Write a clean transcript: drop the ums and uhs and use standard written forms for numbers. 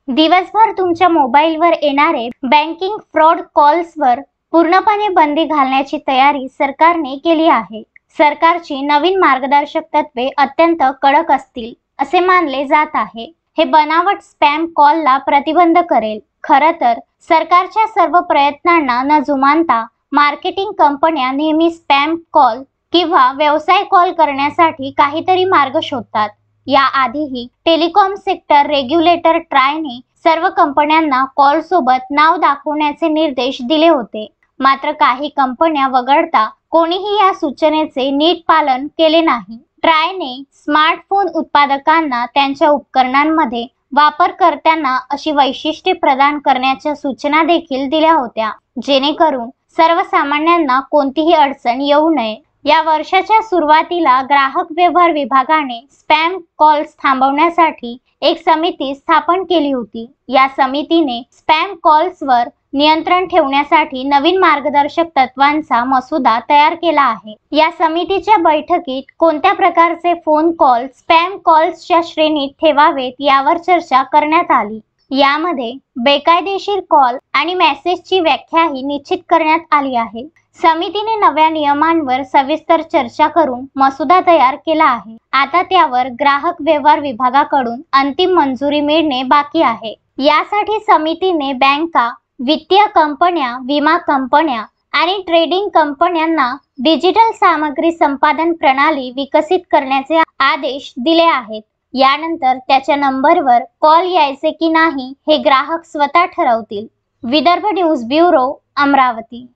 दिवसभर तुमच्या मोबाईलवर येणारे बँकिंग फ्रॉड कॉल्सवर पूर्णपणे बंदी घालण्याची तयारी सरकारने केली आहे. सरकारची नवीन मार्गदर्शक तत्त्वे अत्यंत कडक असतील असे मानले जात आहे. हे बनावट स्पॅम कॉलला प्रतिबंध करेल. खरं तर सरकारच्या सर्व प्रयत्नांना न जुमानता मार्केटिंग कंपन्या नेहमी स्पॅम कॉल किंवा व्यवसाय कॉल करण्यासाठी काहीतरी मार्ग शोधतात. याआधीही टेलिकॉम सेक्टर रेग्युलेटर ट्रायने सर्व कंपन्यांना कॉल सोबत नाव दाखवण्याचे निर्देश दिले होते. मात्र काही कंपन्या वगळता कोणीही या सूचनेचे नीट पालन केले नाही. ट्रायने स्मार्टफोन उत्पादकांना त्यांच्या उपकरणांमध्ये वापरकर्त्यांना अशी वैशिष्ट्ये प्रदान करण्याच्या सूचना देखील दिल्या होत्या, जेणेकरून सर्वसामान्यांना कोणतीही अडचण येऊ नये. या वर्षाच्या सुरुवातीला ग्राहक व्यवहार विभागाने स्पॅम कॉल्स थांबवण्यासाठी एक समिती स्थापन केली होती. या समितीने स्पॅम कॉल्सवर नियंत्रण ठेवण्यासाठी नवीन मार्गदर्शक तत्वांचा मसुदा तयार केला आहे. या समितीच्या बैठकीत कोणत्या प्रकारचे फोन कॉल स्पॅम कॉल्सच्या श्रेणीत ठेवावेत यावर चर्चा करण्यात आली. यामध्ये बेकायदेशीर कॉल आणि मेसेजची व्याख्याही निश्चित करण्यात आली आहे. समितीने नव्या नियमांवर सविस्तर चर्चा करून मसुदा तयार केला आहे. आता त्यावर ग्राहक व्यवहार विभागाकडून अंतिम मंजुरी मिळणे बाकी आहे. यासाठी समितीने बँका, वित्तीय कंपन्या, विमा कंपन्या आणि ट्रेडिंग कंपन्यांना डिजिटल सामग्री संपादन प्रणाली विकसित करण्याचे आदेश दिले आहेत. यानंतर त्याच्या नंबरवर कॉल यायचे की नाही हे ग्राहक स्वतः ठरवतील. Vidarbha news bureau, Amravati.